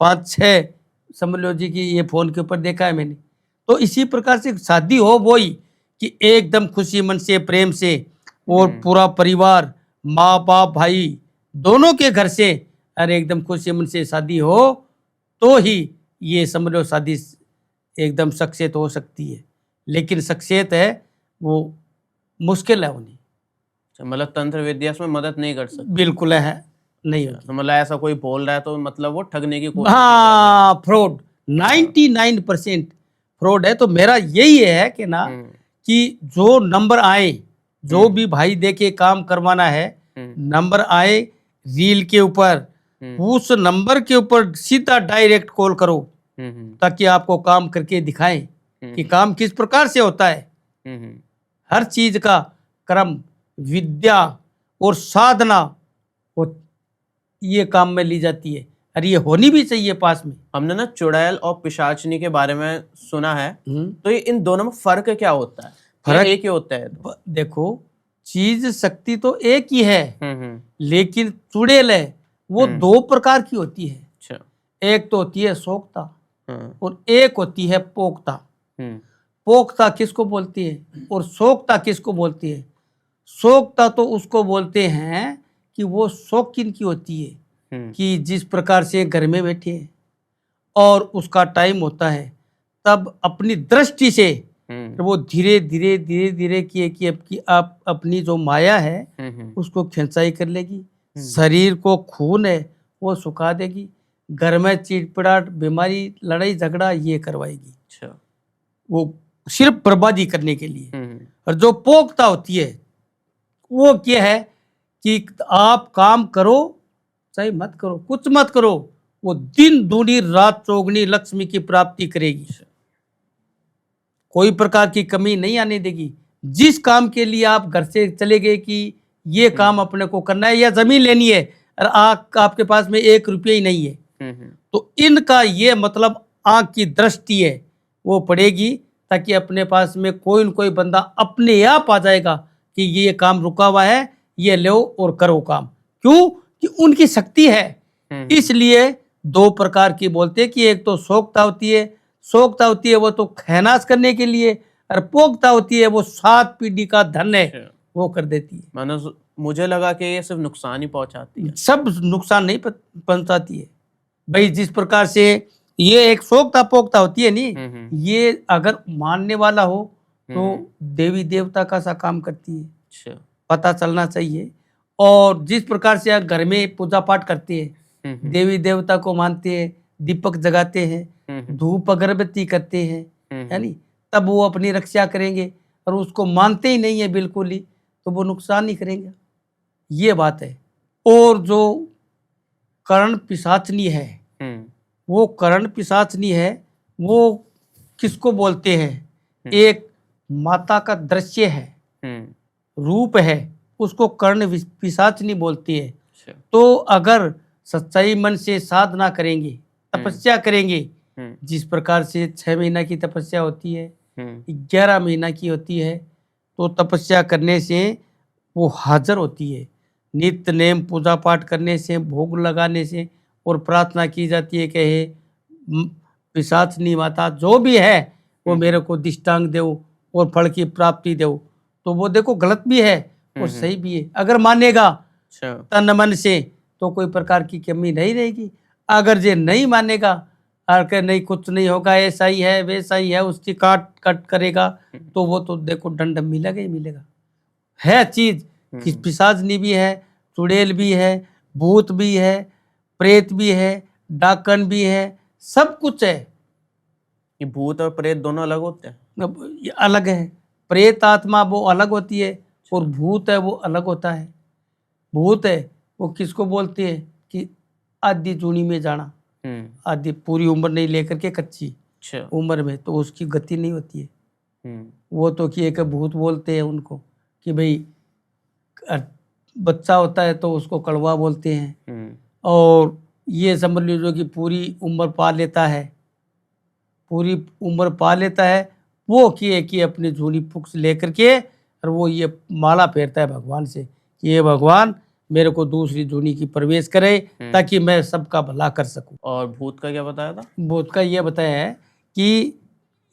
5-6 समझ लो जी कि ये फोन के ऊपर देखा है मैंने। तो इसी प्रकार से शादी हो वही कि एकदम खुशी मन से प्रेम से और पूरा परिवार माँ बाप भाई दोनों के घर से अरे एकदम खुशी मन से शादी हो तो ही ये समझ लो शादी एकदम सक्सेस हो सकती है। लेकिन सक्सेस है वो मुश्किल है होनी। अच्छा, मतलब तंत्र विद्या इसमें मदद नहीं कर सकती। बिल्कुल है नहीं होगी। तो मतलब ऐसा कोई बोल रहा है तो मतलब वो ठगने की कोशिश हाँ फ्रॉड 99% फ्रॉड है। तो मेरा यही है कि ना कि जो नंबर आए जो भी भाई देके काम करवाना है नंबर आए रील के ऊपर उस नंबर के ऊपर सीधा डायरेक्ट कॉल करो ताकि आपको काम करके दिखाएं कि काम किस प्रकार से होता है। हर चीज का क्रम विद्या और साधना वो ये काम में ली जाती है और ये होनी भी चाहिए पास में। हमने ना चुड़ैल और पिशाचनी के बारे में सुना है, तो ये इन दोनों में फर्क क्या होता है? फर्क एक ही होता है? देखो चीज शक्ति तो एक ही है लेकिन चुड़ैल है वो 2 प्रकार की होती है। अच्छा। एक तो होती है सोक्ता और एक होती है पोक्ता। पोक्ता किसको बोलती है और सोक्ता किसको बोलती है? सोक्ता तो उसको बोलते हैं कि वो शौकीन की होती है कि जिस प्रकार से घर में बैठे हैं और उसका टाइम होता है तब अपनी दृष्टि से वो धीरे धीरे धीरे धीरे कि आप अपनी जो माया है उसको खिंचाई कर लेगी, शरीर को खून है वो सुखा देगी, घर में चिड़पिड़ाट बीमारी लड़ाई झगड़ा ये करवाएगी। अच्छा। वो सिर्फ बर्बादी करने के लिए। और जो पोक्ता होती है वो क्या है कि आप काम करो चाहे मत करो कुछ मत करो वो दिन दूनी रात चौगनी लक्ष्मी की प्राप्ति करेगी, कोई प्रकार की कमी नहीं आने देगी। जिस काम के लिए आप घर से चले गए कि ये काम अपने को करना है या जमीन लेनी है और आपके पास में 1 रुपया ही नहीं है तो इनका ये मतलब आंख की दृष्टि है वो पड़ेगी ताकि अपने पास में कोई न कोई बंदा अपने आप आ जाएगा कि ये काम रुका हुआ है ये लो और करो काम। क्यों कि उनकी शक्ति है। इसलिए 2 प्रकार की बोलते हैं कि एक तो सोक्ता होती है वो तो खैनास करने के लिए और पोक्ता होती है वो 7 पीढ़ी का धन है वो कर देती है। मानो मुझे लगा कि ये सिर्फ नुकसान ही पहुंचाती है। सब नुकसान नहीं पहुंचाती है भाई। जिस प्रकार से ये एक सोक्ता पोक्ता होती है नहीं ये अगर मानने वाला हो तो देवी देवता का सा काम करती है। अच्छा। पता चलना चाहिए। और जिस प्रकार से आप घर में पूजा पाठ करते हैं देवी देवता को मानते हैं दीपक जगाते हैं धूप अगरबत्ती करते हैं है नी तब वो अपनी रक्षा करेंगे और उसको मानते ही नहीं है बिल्कुल ही तो वो नुकसान नहीं करेंगे ये बात है। और जो कर्ण पिशाचनी है वो कर्ण पिशाचनी है वो किसको बोलते हैं? एक माता का दृश्य है रूप है उसको कर्ण पिशाचनी बोलती है। तो अगर सच्चाई मन से साधना करेंगे तपस्या करेंगे जिस प्रकार से 6 महीना की तपस्या होती है 11 महीना की होती है तो तपस्या करने से वो हाजिर होती है। नित्य नेम पूजा पाठ करने से भोग लगाने से और प्रार्थना की जाती है कि हे पिशाचनी माता जो भी है वो मेरे को दिष्टांग दो और फल की प्राप्ति दो। तो वो देखो गलत भी है और सही भी है। अगर मानेगा तन मन से तो कोई प्रकार की कमी नहीं रहेगी। अगर जे नहीं मानेगा और नहीं कुछ नहीं होगा ऐसा ही है वैसा ही है उसकी काट कट करेगा तो वो तो देखो दंड मिलेगा ही मिलेगा। है चीज कि पिशाचनी भी है चुड़ैल भी है भूत भी है प्रेत भी है डाकन भी है सब कुछ है। ये भूत और प्रेत दोनों अलग होते हैं? ये अलग है। प्रेत आत्मा वो अलग होती है और भूत है वो अलग होता है। भूत है वो किसको बोलते हैं कि आधी जूनी में जाना आधी पूरी उम्र नहीं लेकर के कच्ची उम्र में तो उसकी गति नहीं होती है। वो तो कि एक भूत बोलते हैं उनको कि भाई बच्चा होता है तो उसको कड़वा बोलते हैं। हम्म, और ये समझ लीजिए कि पूरी उम्र पा लेता है, पूरी उम्र पा लेता है, वो कि अपनी झोली पुक्स लेकर के और वो ये माला फेरता है भगवान से कि ये भगवान मेरे को दूसरी झोली की प्रवेश करे ताकि मैं सबका भला कर सकूं। और भूत का क्या बताया था? बोध का ये बताया है कि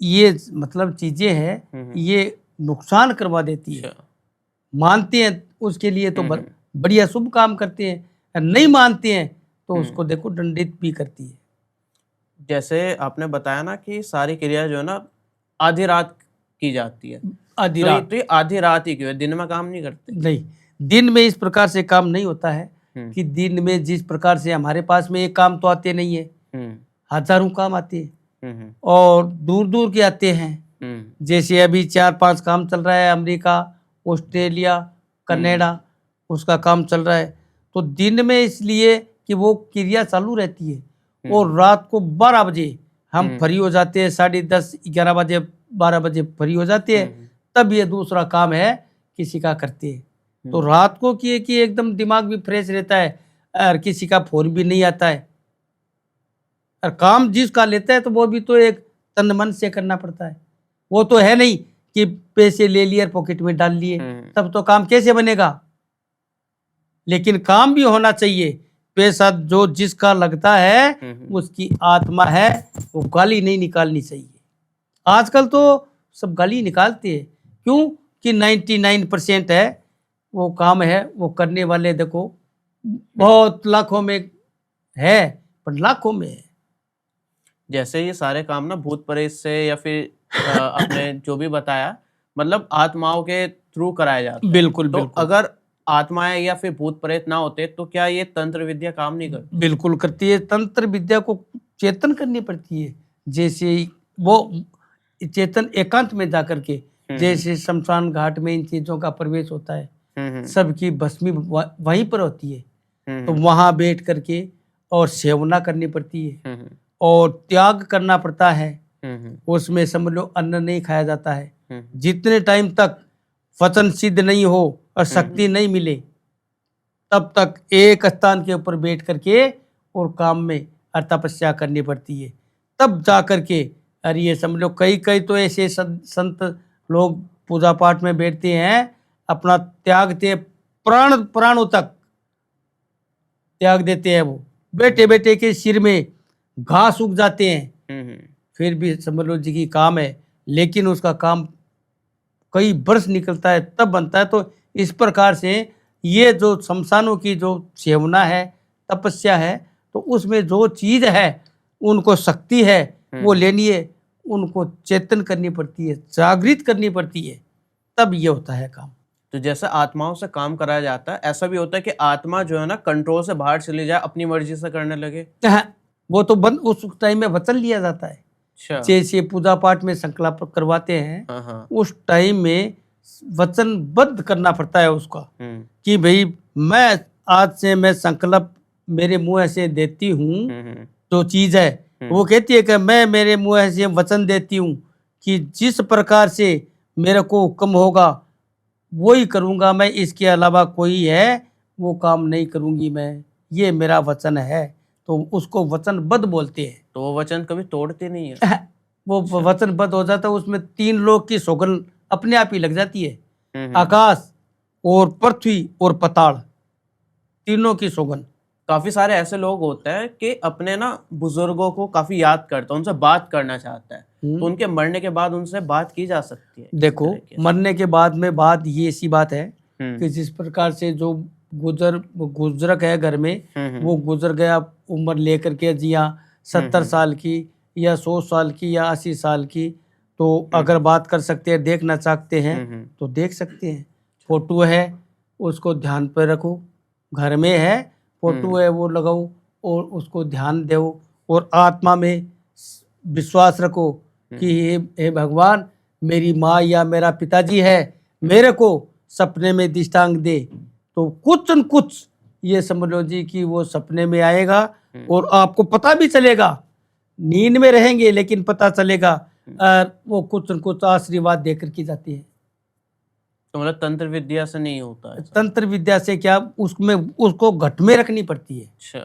ये मतलब चीजें हैं, ये नुकसान करवा देती है। अच्छा। मानते हैं उसके लिए तो बढ़िया शुभ काम करते हैं, और नहीं मानते हैं तो उसको देखो दंडित भी करती है। जैसे आपने बताया ना कि सारी क्रिया जो है ना आधी रात की जाती है, आधी तो ये रात तो ये आधी रात ही क्यों है? दिन में काम नहीं करते? नहीं, दिन में इस प्रकार से काम नहीं होता है हम्म, कि दिन में जिस प्रकार से हमारे पास में एक काम तो आते नहीं है, हम्म, हजारों काम आते हैं हम्म, और दूर दूर के आते हैं। हम्म, जैसे अभी 4-5 काम चल रहा है, अमेरिका, ऑस्ट्रेलिया, कनाडा, उसका काम चल रहा है। तो दिन में इसलिए कि वो क्रिया चालू रहती है और रात को 12 बजे हम फ्री हो जाते हैं, 10:30-11 बजे 12 बजे फ्री हो जाते हैं, तब ये दूसरा काम है किसी का करते हैं। तो रात को किए कि एकदम दिमाग भी फ्रेश रहता है और किसी का फोन भी नहीं आता है। और काम जिसका लेता है तो वो भी तो एक तन मन से करना पड़ता है। वो तो है नहीं कि पैसे ले लिए पॉकेट में डाल लिए, तब तो काम कैसे बनेगा। लेकिन काम भी होना चाहिए। पैसा जो जिसका लगता है उसकी आत्मा है, वो गाली नहीं निकालनी चाहिए। आजकल तो सब गाली निकालते हैं, क्यों कि 99% है वो काम है, वो करने वाले देखो बहुत लाखों में है, पर लाखों में है। जैसे ये सारे काम ना भूत प्रेत से या फिर आपने जो भी बताया मतलब आत्माओं के थ्रू कराए जाते हैं। बिल्कुल तो बिल्कुल अगर आत्माएं या फिर भूत प्रेत ना होते तो क्या ये तंत्र विद्या काम नहीं करती? बिल्कुल करती है। तंत्र विद्या को चेतन करनी पड़ती है। जैसे वो चेतन एकांत में जाकर के, जैसे शमशान घाट में इन चीजों का प्रवेश होता है, सबकी भस्मी वहीं पर होती है, तो वहां बैठ करके और सेवना करनी पड़ती है और त्याग करना पड़ता है। उसमें समझ लो अन्न नहीं खाया जाता है जितने टाइम तक वचन सिद्ध नहीं हो और शक्ति नहीं मिले, तब तक एक स्थान के ऊपर बैठ करके और काम में और तपस्या करनी पड़ती है, तब जा करके। अरे ये समझ लो कई कई तो ऐसे संत लोग पूजा पाठ में बैठते हैं, अपना त्यागते प्राणों तक त्याग देते हैं। वो बेटे बेटे के सिर में घास उग जाते हैं, फिर भी समझ लो जी की काम है, लेकिन उसका काम कई वर्ष निकलता है तब बनता है। तो इस प्रकार से ये जो शमशानों की जो सेवना है, तपस्या है, तो उसमें जो चीज है उनको शक्ति है वो लेनी है, उनको चेतन करनी पड़ती है, जागृत करनी पड़ती है, तब ये होता है काम। तो जैसे आत्माओं से काम कराया जाता है, ऐसा भी होता है कि आत्मा जो है ना कंट्रोल से बाहर चली जाए, अपनी मर्जी से करने लगे? वो तो बंद उस टाइम में वचन लिया जाता है। अच्छा। जैसे पूजा पाठ में संकल्प करवाते हैं, हाँ। उस टाइम में वचनबद्ध करना पड़ता है उसका कि भाई मैं आज से मैं संकल्प मेरे मुंह से देती हूँ, जो चीज है वो कहती है कि मैं मेरे मुंह से वचन देती हूँ कि जिस प्रकार से मेरे को हुक्म होगा वही करूँगा मैं, इसके अलावा कोई है वो काम नहीं करूँगी मैं, ये मेरा वचन है। तो उसको वचनबद्ध बोलते हैं। तो वो वचन कभी तोड़ते नहीं है? वो वचनबद्ध हो जाता है, उसमें 3 लोक की सौगंध अपने आप ही लग जाती है। आकाश और पृथ्वी और पताल, तीनों की सौगंध। काफी सारे ऐसे लोग होते हैं कि अपने ना बुजुर्गों को काफी याद करता है, उनसे बात करना चाहता है, तो उनके मरने के बाद उनसे बात की जा सकती है? देखो मरने के बाद में बात ये ऐसी बात है कि जिस प्रकार से जो गुजरक है घर में, वो गुजर गया उम्र लेकर के जिया 70 साल की या 100 साल की या 80 साल की, तो अगर बात कर सकते हैं, देखना चाहते हैं तो देख सकते हैं। फोटो है उसको ध्यान पर रखो, घर में है फोटो है वो लगाओ और उसको ध्यान दो और आत्मा में विश्वास रखो कि हे भगवान मेरी माँ या मेरा पिताजी है, मेरे को सपने में दृष्टांत दे। तो कुछ न कुछ ये समझ लो जी कि वो सपने में आएगा और आपको पता भी चलेगा, नींद में रहेंगे लेकिन पता चलेगा, और वो कुछ न कुछ आशीर्वाद देकर की जाती है। तो मतलब तंत्र विद्या से नहीं होता ऐसा? तंत्र विद्या से क्या, उसमें उसको घट में रखनी पड़ती है। अच्छा,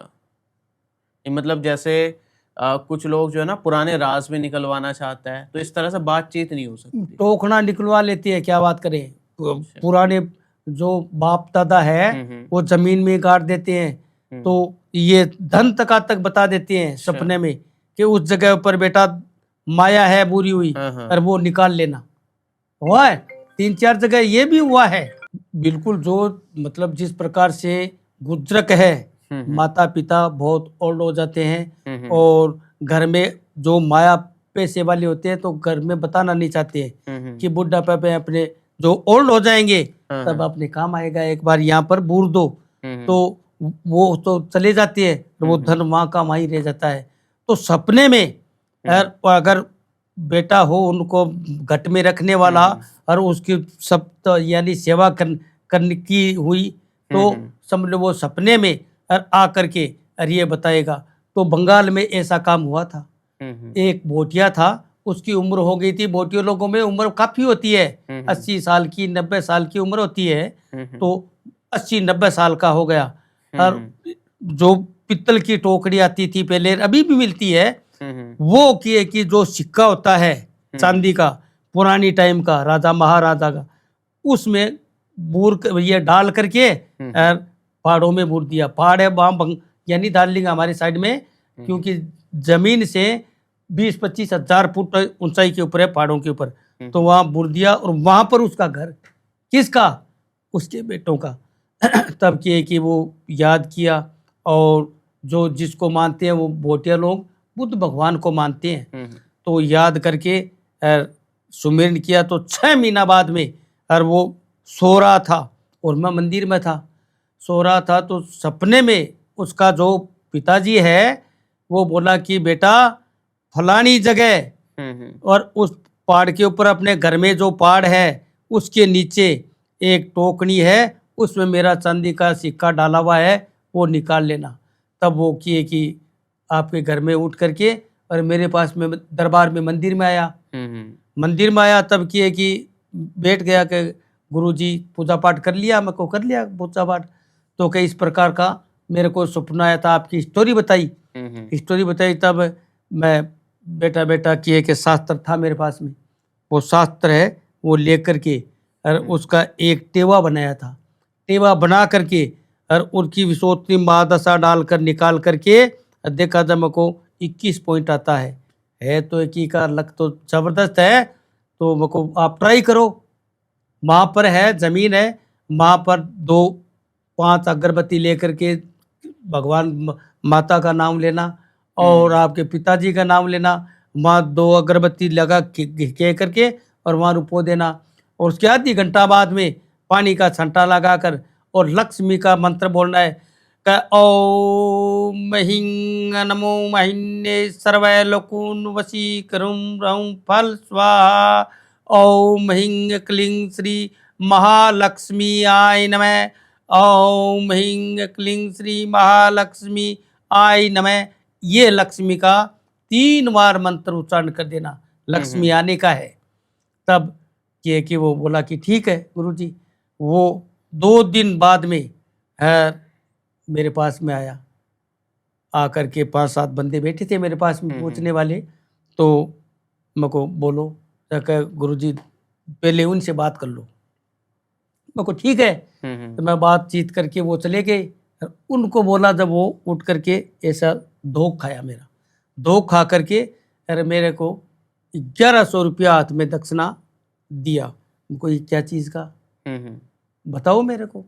ये मतलब जैसे कुछ लोग जो है ना पुराने राज भी निकलवाना चाहता है, तो इस तरह से बातचीत नहीं हो सकती। टोकना निकलवा लेती है, क्या बात करें। पुराने जो बाप दादा है वो जमीन में गाड़ देते हैं, तो ये धन तक बता देते हैं सपने में कि उस जगह पर बेटा माया है बुरी हुई, और वो निकाल लेना। हुआ है 3-4 जगह ये भी हुआ है। बिल्कुल, जो मतलब जिस प्रकार से गुजरक है, माता पिता बहुत ओल्ड हो जाते हैं और घर में जो माया पैसे वाले होते हैं तो घर में बताना नहीं चाहते हैं कि बुढ़ापे पे अपने जो ओल्ड हो जाएंगे तब अपने काम आएगा, एक बार यहाँ पर बूर दो, तो वो तो चले जाते हैं, वो धन वहाँ का वहीं रह जाता है। तो सपने में अगर बेटा हो उनको घट में रखने वाला और उसकी सब तो यानी सेवा करने की हुई, तो समझ लो वो सपने में आ करके और ये बताएगा। तो बंगाल में ऐसा काम हुआ था। एक भोटिया था, उसकी उम्र हो गई थी, भोटिया लोगों में उम्र काफी होती है, 80 साल की 90 साल की उम्र होती है, तो 80-90 साल का हो गया। और जो पित्तल की टोकरी आती थी पहले, अभी भी मिलती है, वो कि जो सिक्का होता है चांदी का पुरानी टाइम का राजा महाराजा का, उसमें बूर ये डाल करके पहाड़ों में बूर दिया। पहाड़ है वहाँ यानी दार्जिलिंग हमारी साइड में, क्योंकि जमीन से 20-25 हजार फुट ऊंचाई के ऊपर है, पहाड़ों के ऊपर, तो वहाँ बूर दिया। और वहां पर उसका घर, किसका, उसके बेटों का। तब किए कि वो याद किया, और जो जिसको मानते हैं वो भोटिया लोग बुद्ध भगवान को मानते हैं, तो याद करके सुमिरन किया। तो 6 महीना बाद में और वो सो रहा था और मैं मंदिर में था, सो रहा था, तो सपने में उसका जो पिताजी है वो बोला कि बेटा फलानी जगह, और उस पहाड़ के ऊपर अपने घर में जो पहाड़ है उसके नीचे एक टोकनी है, उसमें मेरा चांदी का सिक्का डाला हुआ है, वो निकाल लेना। तब वो किए कि आपके घर में उठ करके और मेरे पास में दरबार में मंदिर में आया। मंदिर में आया तब किए कि बैठ गया कि गुरुजी पूजा पाठ कर लिया, मैं को कर लिया पूजा पाठ। तो कई इस प्रकार का मेरे को सपना आया था, आपकी स्टोरी बताई, स्टोरी बताई। तब मैं बेटा किए कि शास्त्र था मेरे पास में, वो शास्त्र है वो लेकर के और उसका एक टेवा बनाया था, टेवा बना करके और उनकी विशोत्तरी महादशा डालकर निकाल करके देखा जब मेरे को 21 पॉइंट आता है तो एक का लक तो जबरदस्त है। तो मेरे को आप ट्राई करो, वहाँ पर है जमीन है, वहाँ पर 2-5 अगरबत्ती लेकर के भगवान माता का नाम लेना और आपके पिताजी का नाम लेना, वहाँ 2 अगरबत्ती लगा कह करके और वहाँ रुपो देना, और उसके आधी घंटा बाद में पानी का छंटा लगाकर और लक्ष्मी का मंत्र बोलना है का ओम हिंग नमो महिन्ये सर्वै लोकून वशीकरुं रं फल स्वाहा, ओम हिंग क्लीं श्री महालक्ष्मी आय नमः, ओम हिंग क्लीं श्री महालक्ष्मी आय नमः। ये लक्ष्मी का 3 बार मंत्र उच्चारण कर देना, लक्ष्मी आने का है। तब ये कि वो बोला कि ठीक है गुरुजी। वो 2 दिन बाद में मेरे पास में आया, आकर के 5-7 बंदे बैठे थे मेरे पास में पूछने वाले, तो मेरे को बोलो गुरुजी पहले उनसे बात कर लो। मेरे को ठीक है, तो मैं बातचीत करके वो चले गए। उनको बोला, जब वो उठ करके ऐसा धोख खाया, मेरा धोख खा करके अरे मेरे को 1100 रुपया हाथ में दक्षिणा दिया। उनको ये क्या चीज़ का बताओ मेरे को,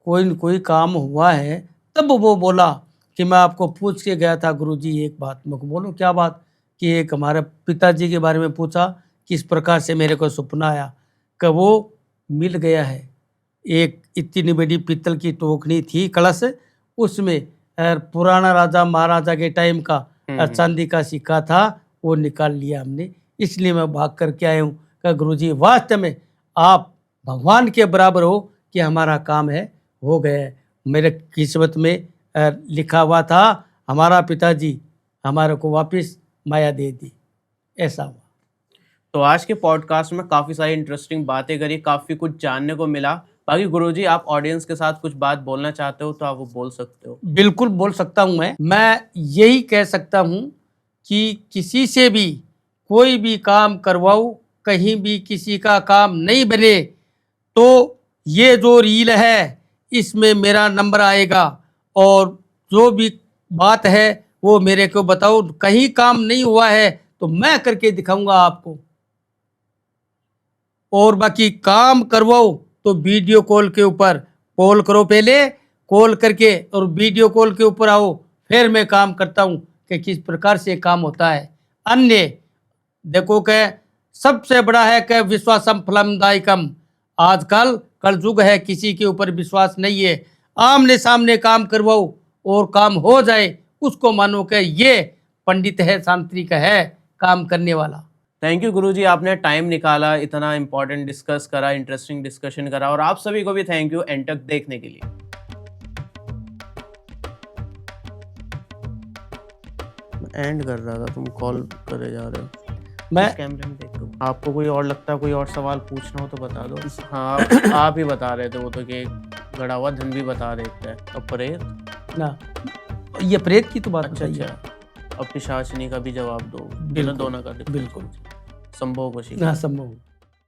कोई काम हुआ है। तब वो बोला कि मैं आपको पूछ के गया था गुरुजी एक बात। मेरे को बोलो क्या बात, कि एक हमारे पिताजी के बारे में पूछा, किस प्रकार से मेरे को सपना आया कि वो मिल गया है। एक इतनी बड़ी पित्तल की टोकनी थी कलश, उसमें पुराना राजा महाराजा के टाइम का चांदी का सिक्का था, वो निकाल लिया हमने, इसलिए मैं भाग करके आया हूँ। कि गुरुजी वास्तव में आप भगवान के बराबर हो कि हमारा काम है, हो गया है। मेरे किस्मत में लिखा हुआ था, हमारा पिताजी हमारे को वापस माया दे दी, ऐसा हुआ। तो आज के पॉडकास्ट में काफ़ी सारी इंटरेस्टिंग बातें करी, काफ़ी कुछ जानने को मिला। बाकी गुरुजी, आप ऑडियंस के साथ कुछ बात बोलना चाहते हो तो आप वो बोल सकते हो। बिल्कुल बोल सकता हूँ। मैं यही कह सकता हूँ कि किसी से भी कोई भी काम करवाओ, कहीं भी किसी का काम नहीं बने तो ये जो रील है इसमें मेरा नंबर आएगा और जो भी बात है वो मेरे को बताओ। कहीं काम नहीं हुआ है तो मैं करके दिखाऊंगा आपको। और बाकी काम करवाओ तो वीडियो कॉल के ऊपर कॉल करो, पहले कॉल करके और वीडियो कॉल के ऊपर आओ, फिर मैं काम करता हूँ कि किस प्रकार से काम होता है। अन्य देखो कि सबसे बड़ा है कि विश्वासम फलम दायकम। आजकल कलयुग है, किसी के ऊपर विश्वास नहीं है। आमने सामने काम करवाओ और काम हो जाए, उसको मानो कि ये पंडित है, तांत्रिक है, काम करने वाला। थैंक यू गुरुजी, आपने टाइम निकाला, इतना इंपॉर्टेंट डिस्कस करा, इंटरेस्टिंग डिस्कशन करा। और आप सभी को भी थैंक यू एंड तक देखने के लिए। एंड कर रहा था, तुम कॉल करे जा रहे हो। मैं कैमरे में देख दो। आपको कोई और लगता है, कोई और सवाल पूछना हो तो बता दो। हाँ, आप ही बता रहे थे वो तो कि गड़ा हुआ धन भी बता रहे थे। अब प्रेत ना, ये प्रेत की तो बात अच्छा बताइए। अब पिशाचनी का भी जवाब दो। बिल्कुल, दोनों का बिल्कुल संभव को ना संभव।